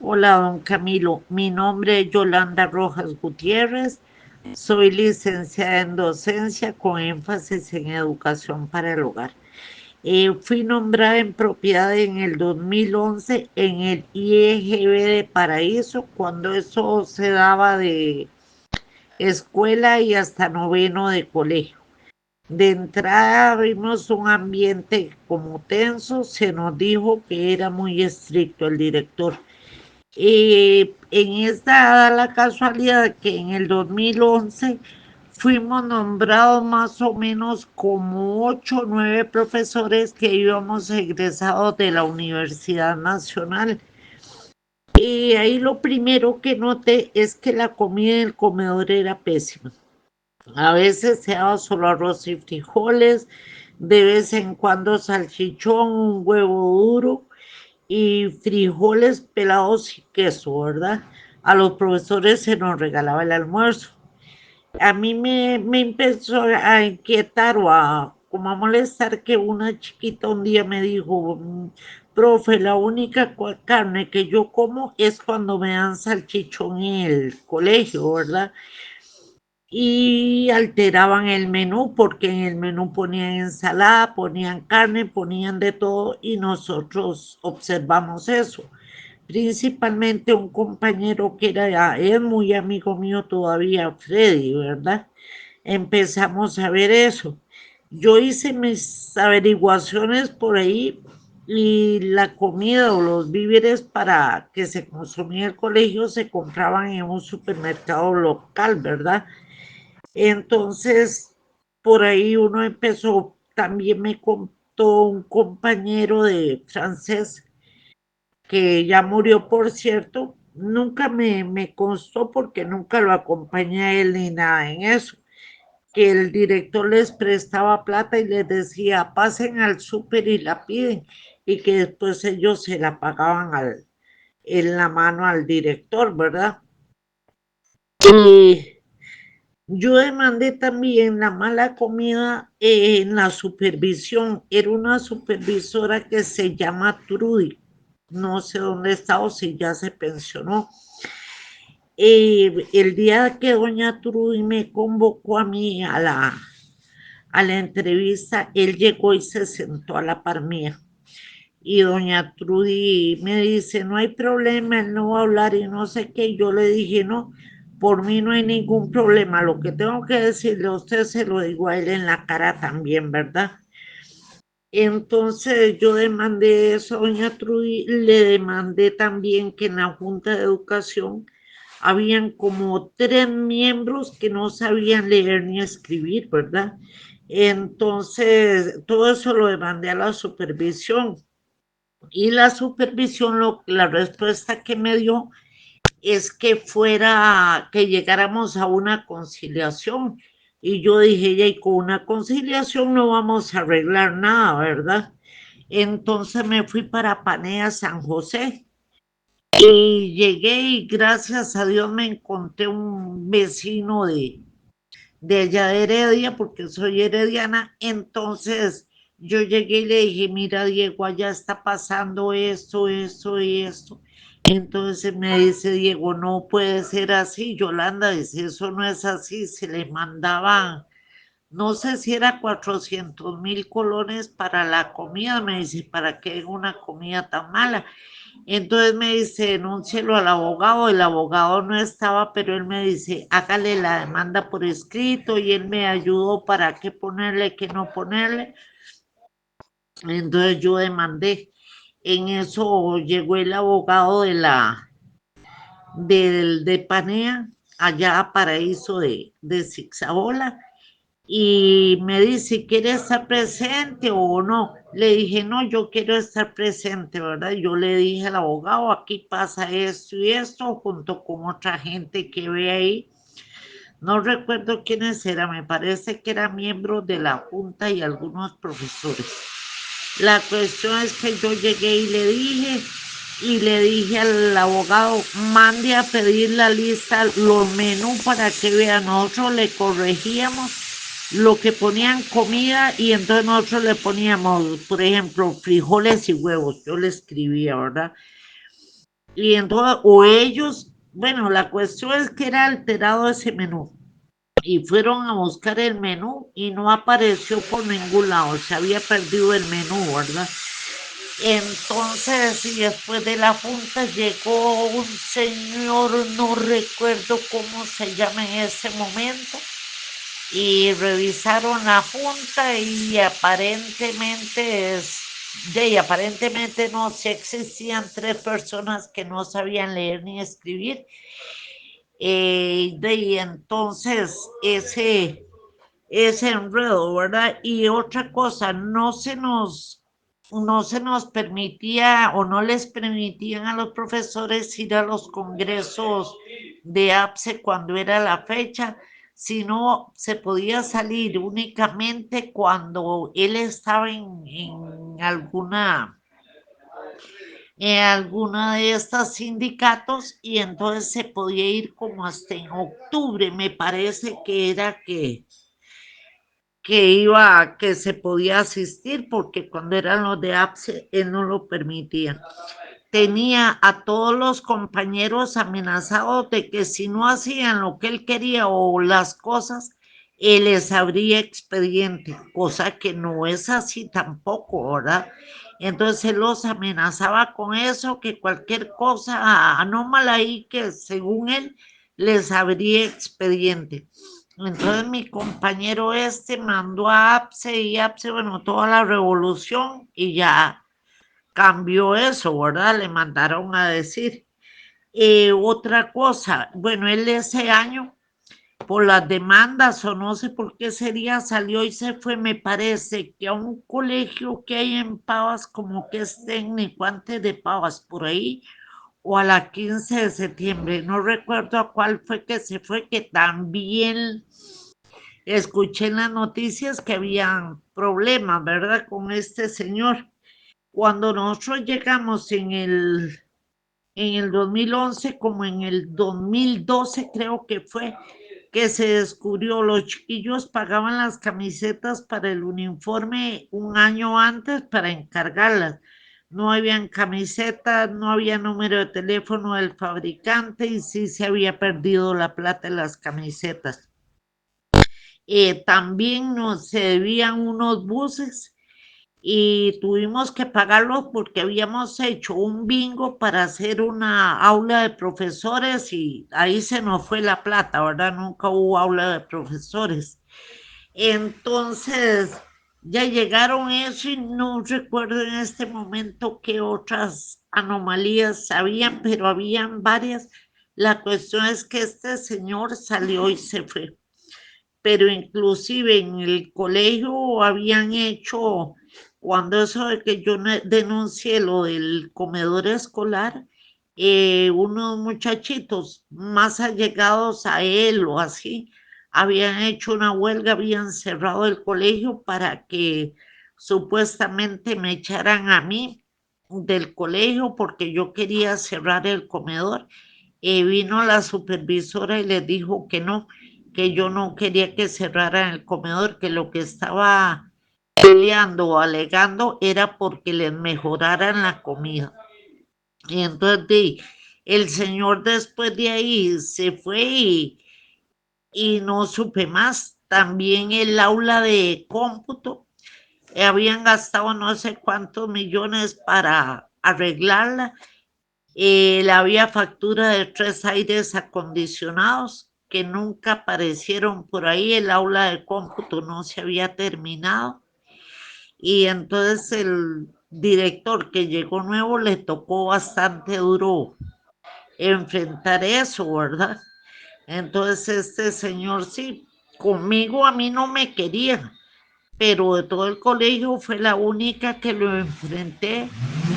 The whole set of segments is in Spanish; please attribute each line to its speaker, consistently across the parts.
Speaker 1: Hola, don Camilo. Mi nombre es Yolanda Rojas Gutiérrez. Soy licenciada en docencia con énfasis en educación para el hogar. Fui nombrada en propiedad en el 2011 en el IEGB de Paraíso, cuando eso se daba de escuela y hasta noveno de colegio. De entrada vimos un ambiente como tenso, se nos dijo que era muy estricto el director. En esta da la casualidad que en el 2011 fuimos nombrados más o menos como 8 o 9 profesores que íbamos egresados de la Universidad Nacional. Y ahí lo primero que noté es que la comida en el comedor era pésima. A veces se daba solo arroz y frijoles, de vez en cuando salchichón, un huevo duro y frijoles pelados y queso, ¿verdad? A los profesores se nos regalaba el almuerzo. A mí me empezó a inquietar o a, como a molestar que una chiquita un día me dijo, profe, la única carne que yo como es cuando me dan salchichón en el colegio, ¿verdad? Y alteraban el menú porque en el menú ponían ensalada, ponían carne, ponían de todo y nosotros observamos eso. Principalmente un compañero que era, es muy amigo mío todavía, Freddy, ¿verdad? Empezamos a ver eso. Yo hice mis averiguaciones por ahí y la comida o los víveres para que se consumía en el colegio se compraban en un supermercado local, ¿verdad? Entonces, por ahí uno empezó, también me contó un compañero de francés que ya murió, por cierto, nunca me constó porque nunca lo acompañé a él ni nada en eso, que el director les prestaba plata y les decía, pasen al súper y la piden, y que después ellos se la pagaban en la mano al director, ¿verdad? Y yo demandé también la mala comida en la supervisión. Era una supervisora que se llama Trudy. No sé dónde está o si ya se pensionó. El día que doña Trudy me convocó a mí a la entrevista, él llegó y se sentó a la par mía. Y doña Trudy me dice, no hay problema, él no va a hablar y no sé qué. Yo le dije, no, por mí no hay ningún problema. Lo que tengo que decirle a usted se lo digo a él en la cara también, ¿verdad? Entonces yo demandé eso a doña Trudy, le demandé también que en la Junta de Educación habían como 3 miembros que no sabían leer ni escribir, ¿verdad? Entonces, todo eso lo demandé a la supervisión. Y la supervisión, la respuesta que me dio es que fuera, que llegáramos a una conciliación. Y yo dije, ya, y con una conciliación no vamos a arreglar nada, ¿verdad? Entonces me fui para Panea, San José. Y llegué y gracias a Dios me encontré un vecino de allá de Heredia, porque soy herediana. Entonces yo llegué y le dije, mira Diego, allá está pasando esto, esto y esto. Entonces me dice Diego, no puede ser así. Yolanda dice, eso no es así. Se le mandaban, no sé si era 400.000 colones para la comida. Me dice, ¿para qué una comida tan mala? Entonces me dice, denúncielo al abogado. El abogado no estaba, pero él me dice, hágale la demanda por escrito y él me ayudó para qué ponerle, qué no ponerle. Entonces yo demandé. En eso llegó el abogado de Panea, allá a Paraíso de Zigzagola, y me dice, ¿quiere estar presente o no? Le dije, no, yo quiero estar presente, ¿verdad? Yo le dije al abogado, aquí pasa esto y esto, junto con otra gente que ve ahí. No recuerdo quiénes eran, me parece que eran miembros de la junta y algunos profesores. La cuestión es que yo llegué y le dije al abogado, mande a pedir la lista, los menús para que vean. Nosotros le corregíamos lo que ponían comida y entonces nosotros le poníamos, por ejemplo, frijoles y huevos. Yo le escribía, ¿verdad? Y entonces, o ellos, bueno, la cuestión es que era alterado ese menú. Y fueron a buscar el menú y no apareció por ningún lado, se había perdido el menú, ¿verdad? Entonces, y después de la junta llegó un señor, no recuerdo cómo se llama en ese momento, y revisaron la junta y aparentemente no, si existían tres personas que no sabían leer ni escribir, y entonces ese enredo, ¿verdad? Y otra cosa, no se nos permitía o no les permitían a los profesores ir a los congresos de APSE cuando era la fecha, sino se podía salir únicamente cuando él estaba en alguna de estas sindicatos, y entonces se podía ir como hasta en octubre, me parece que era que se podía asistir, porque cuando eran los de APSE, él no lo permitía. Tenía a todos los compañeros amenazados de que si no hacían lo que él quería o las cosas, él les abría expediente, cosa que no es así tampoco, ¿verdad? Entonces él los amenazaba con eso, que cualquier cosa anómala ahí, que según él les abría expediente. Entonces mi compañero mandó a APSE y APSE, bueno, toda la revolución, y ya cambió eso, ¿verdad? Le mandaron a decir. Otra cosa, bueno, él ese año, por las demandas o no sé por qué sería, salió y se fue, me parece, que a un colegio que hay en Pavas, como que es técnico antes de Pavas, por ahí, o a la 15 de septiembre, no recuerdo a cuál fue que se fue, que también escuché en las noticias que habían problemas, ¿verdad? Con este señor. Cuando nosotros llegamos en el 2011, como en el 2012 creo que fue, que se descubrió, los chiquillos pagaban las camisetas para el uniforme un año antes para encargarlas. No habían camisetas, no había número de teléfono del fabricante y sí se había perdido la plata de las camisetas. También nos se debían unos buses y tuvimos que pagarlos porque habíamos hecho un bingo para hacer una aula de profesores y ahí se nos fue la plata, ¿verdad? Nunca hubo aula de profesores. Entonces, ya llegaron eso y no recuerdo en este momento qué otras anomalías habían, pero habían varias. La cuestión es que este señor salió y se fue, pero inclusive en el colegio habían hecho, cuando eso de que yo denuncié lo del comedor escolar, unos muchachitos más allegados a él o así, habían hecho una huelga, habían cerrado el colegio para que supuestamente me echaran a mí del colegio porque yo quería cerrar el comedor. Vino la supervisora y les dijo que yo no quería que cerraran el comedor, que lo que estaba peleando o alegando era porque les mejoraran la comida. Y entonces el señor después de ahí se fue y no supe más. También el aula de cómputo, habían gastado no sé cuántos millones para arreglarla. Había factura de 3 aires acondicionados que nunca aparecieron por ahí, el aula de cómputo no se había terminado, y entonces el director que llegó nuevo le tocó bastante duro enfrentar eso, ¿verdad? Entonces este señor sí, conmigo a mí no me quería, pero de todo el colegio fue la única que lo enfrenté,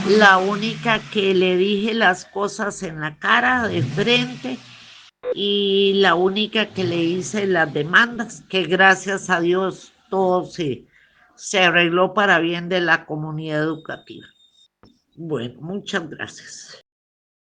Speaker 1: la única que le dije las cosas en la cara, de frente, y la única que le hice las demandas, que gracias a Dios todo se arregló para bien de la comunidad educativa. Bueno, muchas gracias.